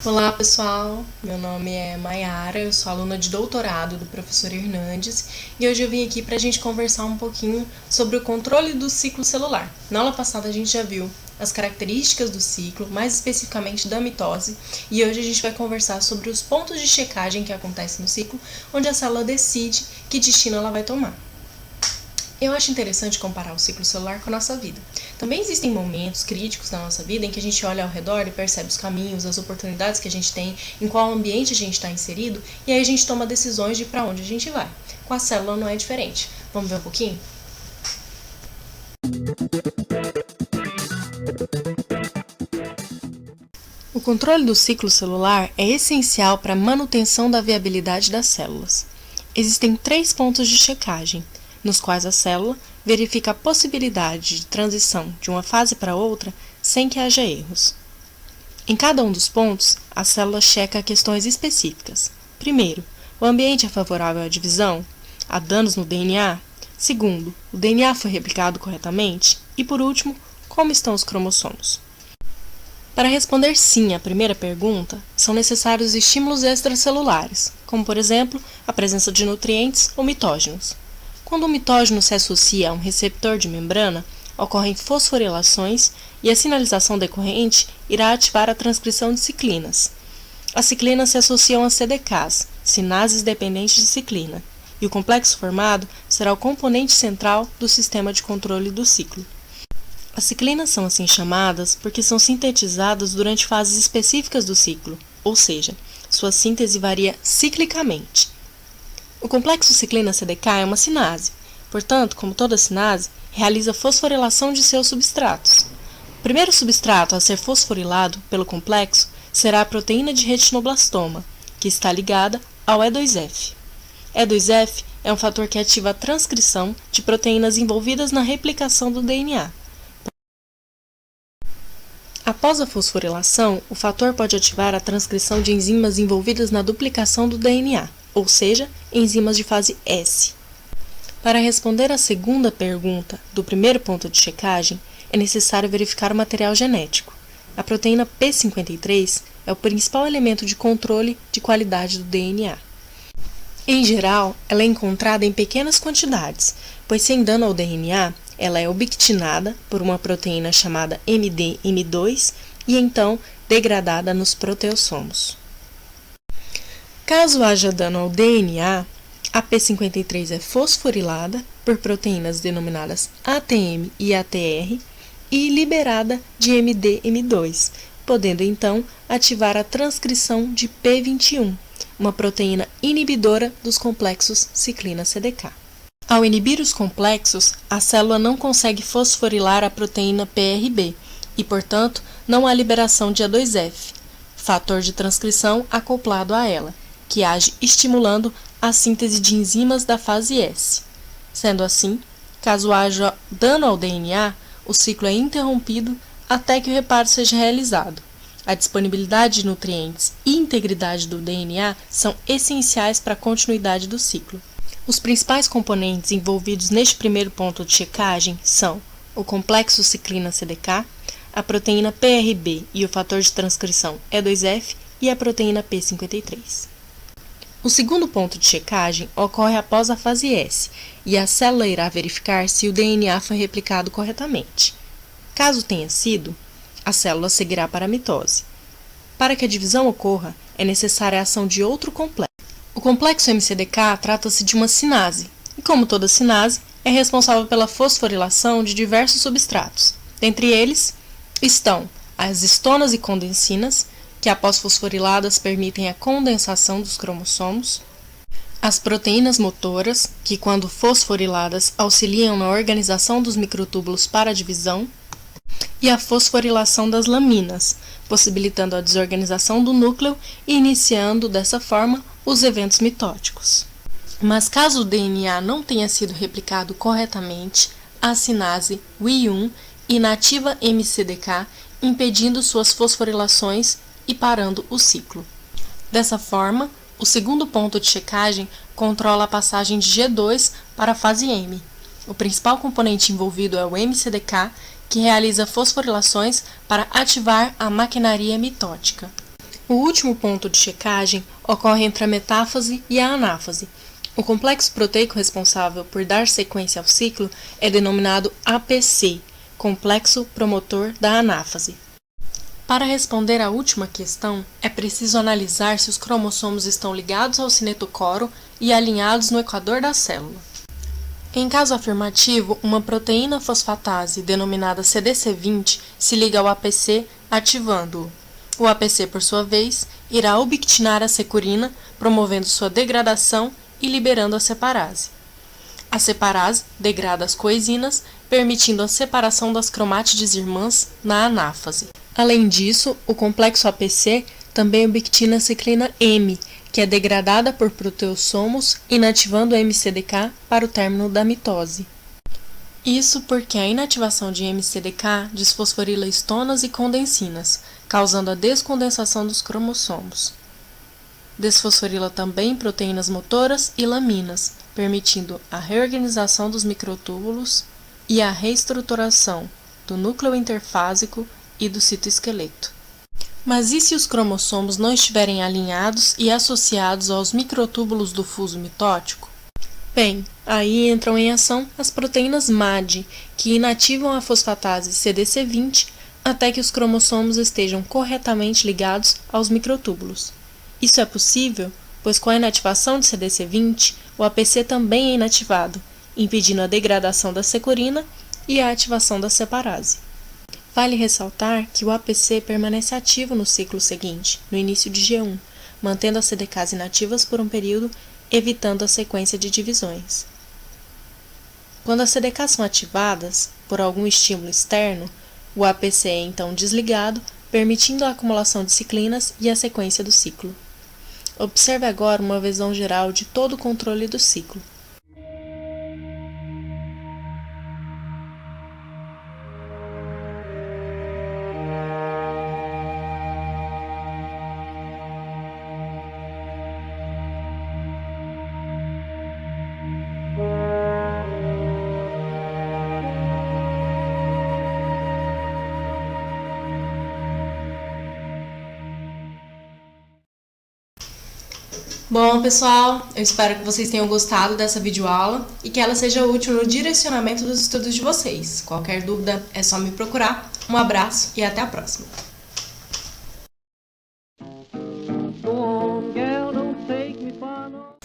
Olá pessoal, meu nome é Maiara, eu sou aluna de doutorado do professor Hernandes e hoje eu vim aqui para a gente conversar um pouquinho sobre o controle do ciclo celular. Na aula passada a gente já viu as características do ciclo, mais especificamente da mitose, e hoje a gente vai conversar sobre os pontos de checagem que acontecem no ciclo, onde a célula decide que destino ela vai tomar. Eu acho interessante comparar o ciclo celular com a nossa vida. Também existem momentos críticos na nossa vida em que a gente olha ao redor e percebe os caminhos, as oportunidades que a gente tem, em qual ambiente a gente está inserido, e aí a gente toma decisões de para onde a gente vai. Com a célula não é diferente. Vamos ver um pouquinho? O controle do ciclo celular é essencial para a manutenção da viabilidade das células. Existem 3 pontos de checagem, nos quais a célula verifica a possibilidade de transição de uma fase para outra sem que haja erros. Em cada um dos pontos, a célula checa questões específicas. Primeiro, o ambiente é favorável à divisão? Há danos no DNA? Segundo, o DNA foi replicado corretamente? E por último, como estão os cromossomos? Para responder sim à primeira pergunta, são necessários estímulos extracelulares, como por exemplo, a presença de nutrientes ou mitógenos. Quando o mitógeno se associa a um receptor de membrana, ocorrem fosforilações e a sinalização decorrente irá ativar a transcrição de ciclinas. As ciclinas se associam a CDKs, sinases dependentes de ciclina, e o complexo formado será o componente central do sistema de controle do ciclo. As ciclinas são assim chamadas porque são sintetizadas durante fases específicas do ciclo, ou seja, sua síntese varia ciclicamente. O complexo ciclina-CDK é uma sinase, portanto, como toda sinase, realiza fosforilação de seus substratos. O primeiro substrato a ser fosforilado pelo complexo será a proteína de retinoblastoma, que está ligada ao E2F. E2F é um fator que ativa a transcrição de proteínas envolvidas na replicação do DNA. Após a fosforilação, o fator pode ativar a transcrição de enzimas envolvidas na duplicação do DNA, ou seja, enzimas de fase S. Para responder à segunda pergunta do primeiro ponto de checagem, é necessário verificar o material genético. A proteína P53 é o principal elemento de controle de qualidade do DNA. Em geral, ela é encontrada em pequenas quantidades, pois sem dano ao DNA, ela é obictinada por uma proteína chamada MDM2 e então degradada nos proteossomos. Caso haja dano ao DNA, a P53 é fosforilada por proteínas denominadas ATM e ATR e liberada de MDM2, podendo então ativar a transcrição de P21, uma proteína inibidora dos complexos ciclina-CDK. Ao inibir os complexos, a célula não consegue fosforilar a proteína PRB e, portanto, não há liberação de A2F, fator de transcrição acoplado a ela, que age estimulando a síntese de enzimas da fase S. Sendo assim, caso haja dano ao DNA, o ciclo é interrompido até que o reparo seja realizado. A disponibilidade de nutrientes e integridade do DNA são essenciais para a continuidade do ciclo. Os principais componentes envolvidos neste primeiro ponto de checagem são o complexo ciclina-CDK, a proteína PRB e o fator de transcrição E2F e a proteína P53. O segundo ponto de checagem ocorre após a fase S e a célula irá verificar se o DNA foi replicado corretamente. Caso tenha sido, a célula seguirá para a mitose. Para que a divisão ocorra, é necessária a ação de outro complexo. O complexo MCDK trata-se de uma sinase, e como toda sinase, é responsável pela fosforilação de diversos substratos. Dentre eles estão as histonas e condensinas, que após fosforiladas permitem a condensação dos cromossomos, as proteínas motoras, que quando fosforiladas auxiliam na organização dos microtúbulos para a divisão, e a fosforilação das laminas, possibilitando a desorganização do núcleo e iniciando, dessa forma, os eventos mitóticos. Mas caso o DNA não tenha sido replicado corretamente, a sinase Wi1 inativa MCDK, impedindo suas fosforilações e parando o ciclo. Dessa forma, o segundo ponto de checagem controla a passagem de G2 para a fase M. O principal componente envolvido é o MCDK, que realiza fosforilações para ativar a maquinaria mitótica. O último ponto de checagem ocorre entre a metáfase e a anáfase. O complexo proteico responsável por dar sequência ao ciclo é denominado APC, complexo promotor da anáfase. Para responder à última questão, é preciso analisar se os cromossomos estão ligados ao cinetocoro e alinhados no equador da célula. Em caso afirmativo, uma proteína fosfatase denominada CDC20 se liga ao APC ativando-o. O APC, por sua vez, irá ubiquitinar a securina, promovendo sua degradação e liberando a separase. A separase degrada as coenzinas, permitindo a separação das cromátides irmãs na anáfase. Além disso, o complexo APC também ubiquitina a ciclina M, que é degradada por proteossomos, inativando o MCDK para o término da mitose. Isso porque a inativação de MCDK desfosforila histonas e condensinas, causando a descondensação dos cromossomos. Desfosforila também proteínas motoras e laminas, permitindo a reorganização dos microtúbulos e a reestruturação do núcleo interfásico e do citoesqueleto. Mas e se os cromossomos não estiverem alinhados e associados aos microtúbulos do fuso mitótico? Bem, aí entram em ação as proteínas MAD, que inativam a fosfatase CDC20 até que os cromossomos estejam corretamente ligados aos microtúbulos. Isso é possível, pois com a inativação de CDC20, o APC também é inativado, impedindo a degradação da securina e a ativação da separase. Vale ressaltar que o APC permanece ativo no ciclo seguinte, no início de G1, mantendo as CDKs inativas por um período, evitando a sequência de divisões. Quando as CDKs são ativadas por algum estímulo externo, o APC é então desligado, permitindo a acumulação de ciclinas e a sequência do ciclo. Observe agora uma visão geral de todo o controle do ciclo. Bom, pessoal, eu espero que vocês tenham gostado dessa videoaula e que ela seja útil no direcionamento dos estudos de vocês. Qualquer dúvida é só me procurar. Um abraço e até a próxima.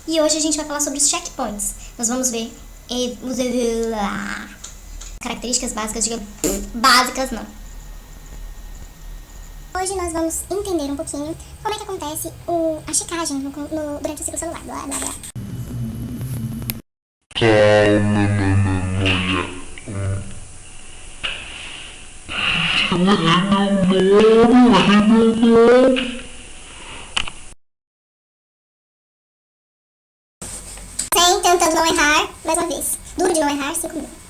E hoje a gente vai falar sobre os checkpoints. Nós vamos ver características básicas, digamos, básicas não. Hoje nós vamos entender um pouquinho como é que acontece a checagem durante o ciclo celular. Blá, blá, blá. Calma, mulher. Meu nome. Sem tentando não errar, mais uma vez. Duro de não errar, 5 minutos.